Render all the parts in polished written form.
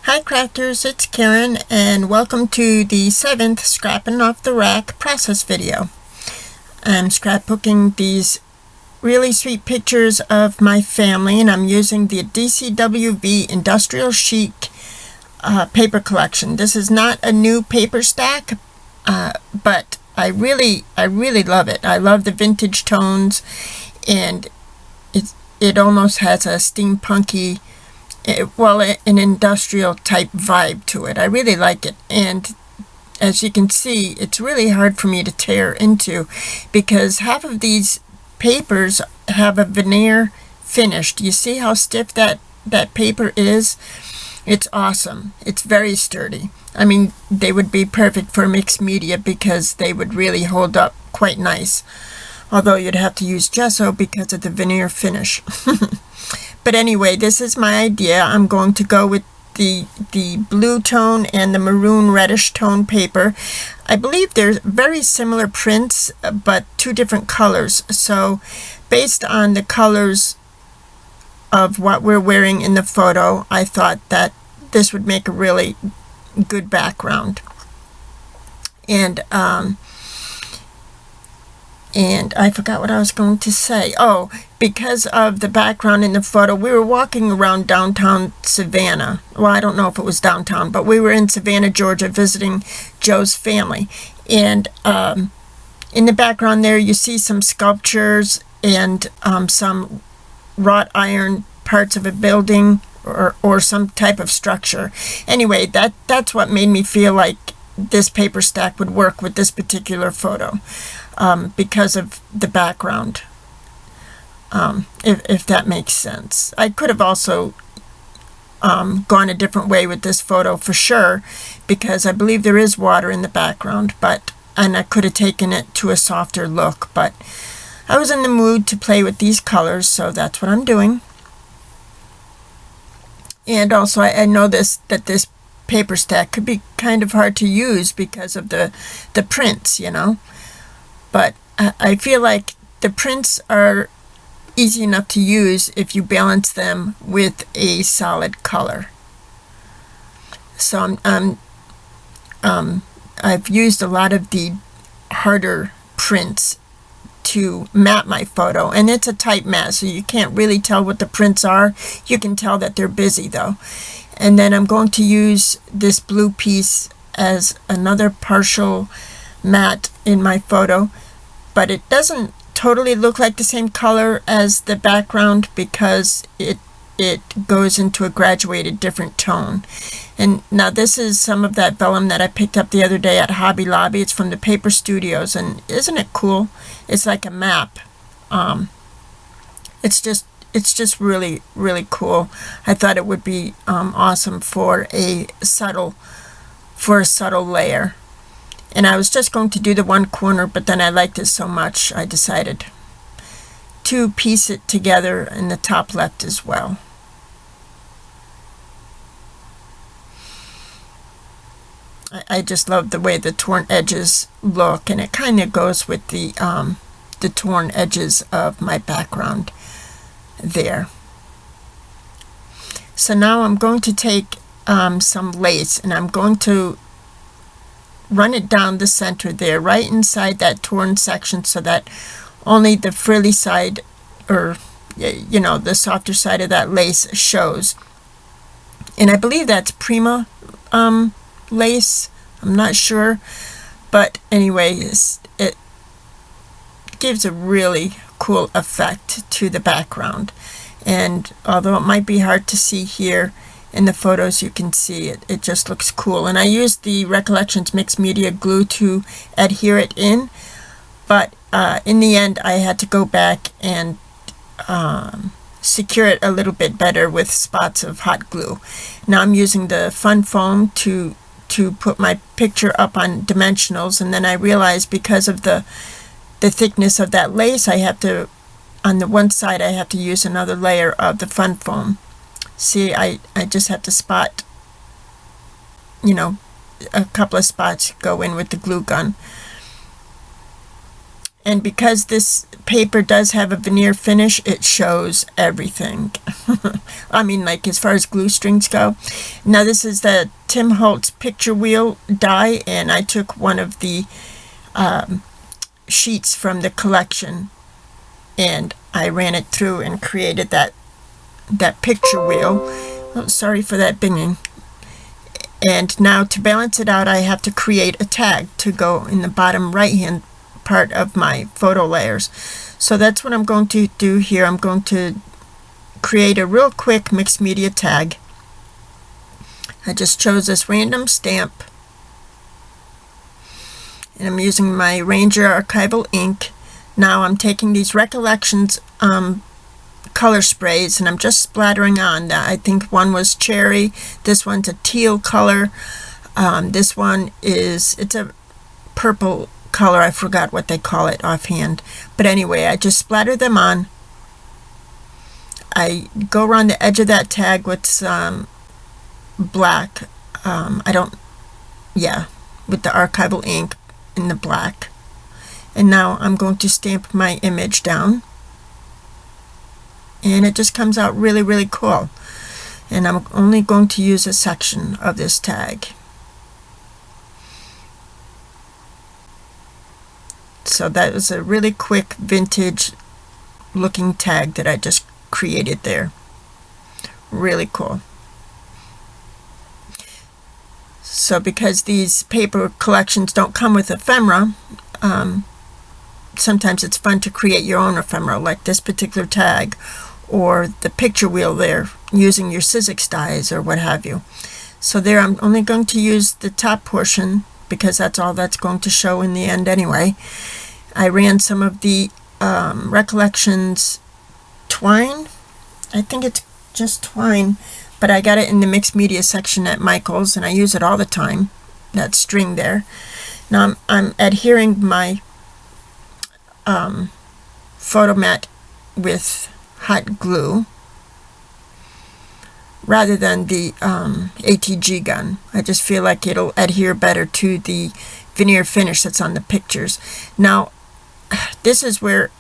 Hi crafters, it's Karen and welcome to the 7th Scrapping Off the Rack process video. I'm scrapbooking these really sweet pictures of my family and I'm using the DCWV Industrial Chic paper collection. This is not a new paper stack, but I really love it. I love the vintage tones and it almost has a steampunky, an industrial type vibe to it. I really like it, and as you can see, it's really hard for me to tear into because half of these papers have a veneer finish. Do you see how stiff that paper is? It's awesome. It's very sturdy. I mean, they would be perfect for mixed media because they would really hold up quite nice. Although you'd have to use gesso because of the veneer finish. But anyway, this is my idea. I'm going to go with the blue tone and the maroon reddish tone paper. I believe they're very similar prints, but two different colors. So based on the colors of what we're wearing in the photo, I thought that this would make a really good background. And I forgot what I was going to say. Oh, because of the background in the photo, we were walking around downtown Savannah. Well, I don't know if it was downtown, but we were in Savannah, Georgia, visiting Joe's family. And in the background there, you see some sculptures and some wrought iron parts of a building or some type of structure. Anyway, that's what made me feel like this paper stack would work with this particular photo. Because of the background, if that makes sense. I could have also gone a different way with this photo for sure, because I believe there is water in the background, and I could have taken it to a softer look, but I was in the mood to play with these colors, so that's what I'm doing. And also I know that this paper stack could be kind of hard to use because of the prints, you know. But I feel like the prints are easy enough to use if you balance them with a solid color. So I've used a lot of the harder prints to map my photo, and it's a tight mat, so you can't really tell what the prints are. You can tell that they're busy though. And then I'm going to use this blue piece as another partial matte in my photo, but it doesn't totally look like the same color as the background because it goes into a graduated different tone. And now this is some of that vellum that I picked up the other day at Hobby Lobby. It's from the Paper Studios, and isn't it cool? It's like a map. It's just really cool. I thought it would be awesome for a subtle layer. And I was just going to do the one corner, but then I liked it so much I decided to piece it together in the top left as well. I just love the way the torn edges look, and it kind of goes with the torn edges of my background there. So now I'm going to take some lace, and I'm going to run it down the center there, right inside that torn section, so that only the frilly side, or you know, the softer side of that lace shows. And I believe that's Prima lace. I'm not sure, but anyway, it gives a really cool effect to the background. And although it might be hard to see here in the photos, you can see it just looks cool. And I used the Recollections mixed media glue to adhere it in, but in the end I had to go back and secure it a little bit better with spots of hot glue. Now I'm using the Fun Foam to put my picture up on dimensionals, and then I realized because of the thickness of that lace, I have to, on the one side, I have to use another layer of the Fun Foam. See, I just have to spot, you know, a couple of spots go in with the glue gun. And because this paper does have a veneer finish, it shows everything. I mean, like as far as glue strings go. Now this is the Tim Holtz picture wheel die, and I took one of the sheets from the collection and I ran it through and created that picture wheel. Oh, sorry for that binging. And now to balance it out, I have to create a tag to go in the bottom right hand part of my photo layers. So that's what I'm going to do here. I'm going to create a real quick mixed media tag. I just chose this random stamp, and I'm using my Ranger archival ink. Now I'm taking these Recollections color sprays and I'm just splattering on that. I think one was cherry, this one's a teal color, this one is, it's a purple color, I forgot what they call it offhand, but anyway, I just splatter them on. I go around the edge of that tag with some black, with the archival ink in the black. And now I'm going to stamp my image down, and it just comes out really, really cool. And I'm only going to use a section of this tag. So that was a really quick vintage looking tag that I just created there. Really cool. So because these paper collections don't come with ephemera, sometimes it's fun to create your own ephemera, like this particular tag, or the picture wheel there, using your Sizzix dies or what have you. So there, I'm only going to use the top portion because that's all that's going to show in the end anyway. I ran some of the Recollections twine. I think it's just twine, but I got it in the mixed media section at Michael's, and I use it all the time, that string there. Now I'm adhering my photo mat with hot glue rather than the ATG gun. I just feel like it'll adhere better to the veneer finish that's on the pictures. Now this is where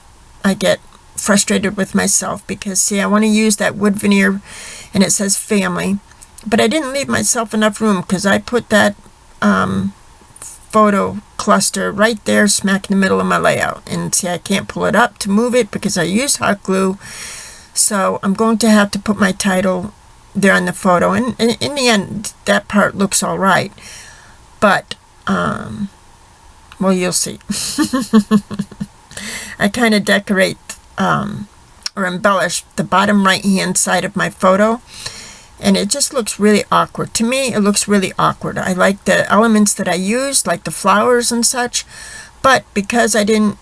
I get frustrated with myself, because see, I want to use that wood veneer and it says family, but I didn't leave myself enough room because I put that photo cluster right there smack in the middle of my layout, and see, I can't pull it up to move it because I use hot glue. So I'm going to have to put my title there on the photo, and in the end that part looks all right, but well, you'll see. I kind of decorate or embellish the bottom right hand side of my photo, and it just looks really awkward. To me, it looks really awkward. I like the elements that I used, like the flowers and such, but because I didn't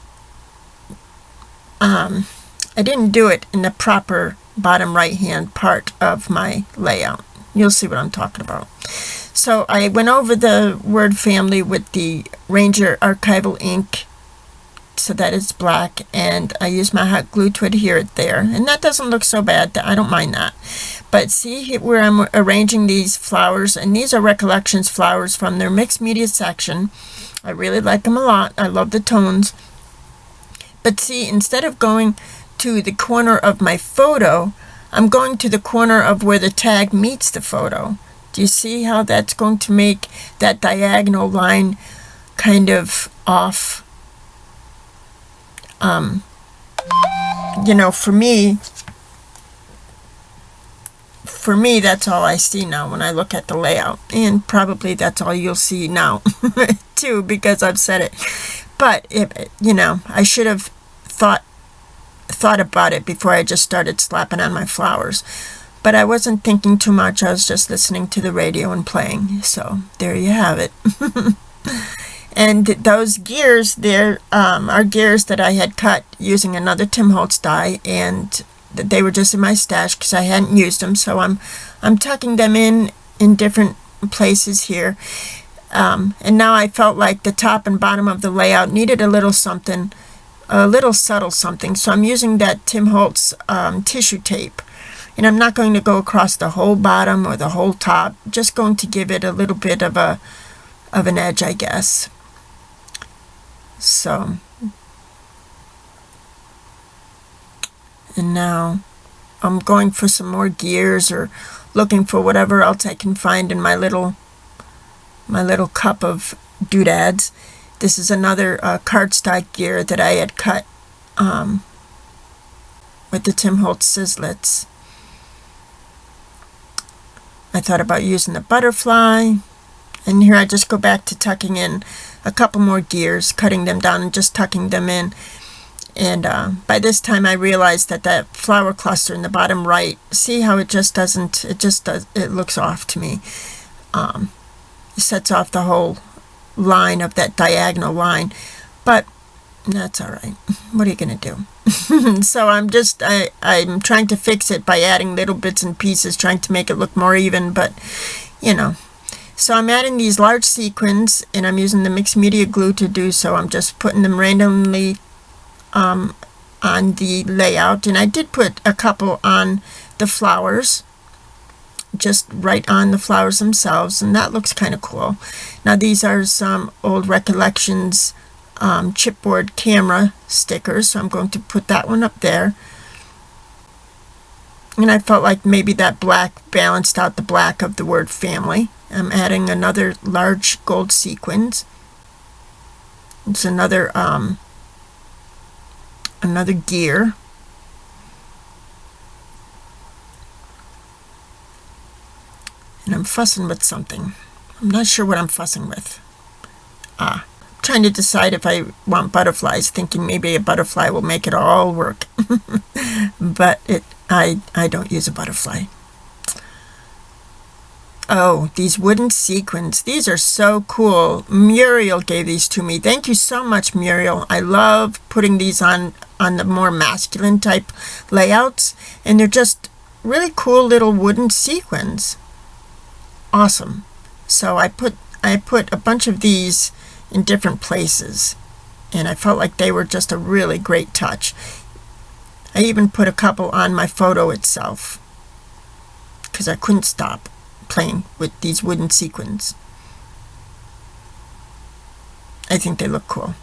do it in the proper bottom right hand part of my layout. You'll see what I'm talking about. So I went over the word family with the Ranger archival ink so that it's black, and I use my hot glue to adhere it there, and that doesn't look so bad. I don't mind that. But see where I'm arranging these flowers, and these are Recollections flowers from their mixed media section. I really like them a lot. I love the tones. But see, instead of going to the corner of my photo, I'm going to the corner of where the tag meets the photo. Do you see how that's going to make that diagonal line kind of off? You know, for me, that's all I see now when I look at the layout, and probably that's all you'll see now too, because I've said it. But you know, I should have thought about it before I just started slapping on my flowers. But I wasn't thinking too much. I was just listening to the radio and playing. So there you have it. And those gears there are gears that I had cut using another Tim Holtz die, and they were just in my stash because I hadn't used them. So I'm tucking them in different places here. And now I felt like the top and bottom of the layout needed a little something, a little subtle something. So I'm using that Tim Holtz tissue tape. And I'm not going to go across the whole bottom or the whole top, just going to give it a little bit of an edge, I guess. So And now I'm going for some more gears or looking for whatever else I can find in my little cup of doodads. This is another cardstock gear that I had cut with the Tim Holtz Sizzlets. I thought about using the butterfly, and here I just go back to tucking in a couple more gears, cutting them down and just tucking them in. And by this time I realized that that flower cluster in the bottom right, see how it just doesn't, it looks off to me. It sets off the whole line of that diagonal line, but that's all right. What are you gonna do? So I'm trying to fix it by adding little bits and pieces, trying to make it look more even, but you know. So I'm adding these large sequins, and I'm using the mixed media glue to do so. I'm just putting them randomly on the layout, and I did put a couple on the flowers, just right on the flowers themselves, and that looks kind of cool. Now these are some old Recollections chipboard camera stickers, so I'm going to put that one up there. And I felt like maybe that black balanced out the black of the word family. I'm adding another large gold sequins. It's another gear. And I'm fussing with something. I'm not sure what I'm fussing with. Trying to decide if I want butterflies, thinking maybe a butterfly will make it all work. But I don't use a butterfly. Oh, these wooden sequins. These are so cool. Muriel gave these to me. Thank you so much, Muriel. I love putting these on the more masculine type layouts, and they're just really cool little wooden sequins. Awesome. So I put a bunch of these in different places, and I felt like they were just a really great touch. I even put a couple on my photo itself because I couldn't stop playing with these wooden sequins. I think they look cool.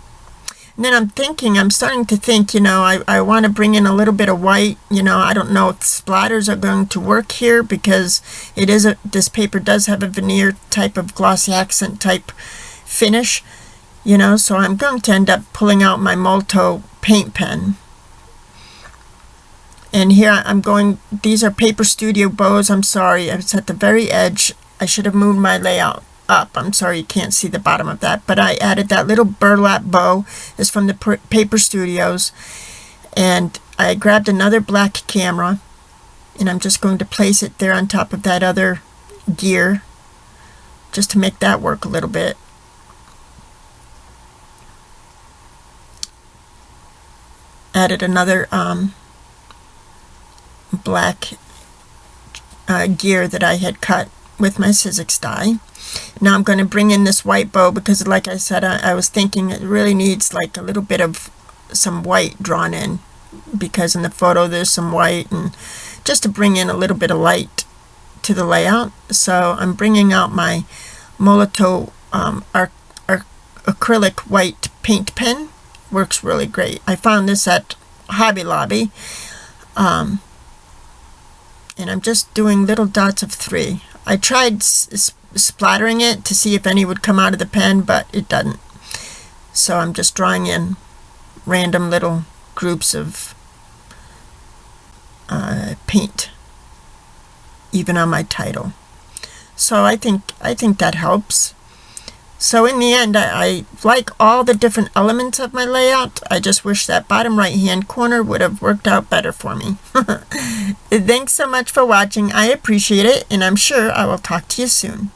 And then I'm starting to think, you know, I want to bring in a little bit of white. You know, I don't know if splatters are going to work here because this paper does have a veneer type of glossy accent type finish, you know, so I'm going to end up pulling out my Molto paint pen. And here these are Paper Studio bows. I'm sorry, it's at the very edge. I should have moved my layout up. I'm sorry you can't see the bottom of that, but I added that little burlap bow. It's from the Paper Studios. And I grabbed another black camera, and I'm just going to place it there on top of that other gear just to make that work a little bit. Added another black gear that I had cut with my Sizzix die. Now I'm going to bring in this white bow because, like I said, I was thinking it really needs like a little bit of some white drawn in, because in the photo there's some white, and just to bring in a little bit of light to the layout. So I'm bringing out my Molto acrylic white paint pen. Works really great. I found this at Hobby Lobby. And I'm just doing little dots of 3. I tried splattering it to see if any would come out of the pen, but it doesn't. So I'm just drawing in random little groups of paint, even on my title. So I think that helps. So in the end, I like all the different elements of my layout. I just wish that bottom right hand corner would have worked out better for me. Thanks so much for watching. I appreciate it, and I'm sure I will talk to you soon.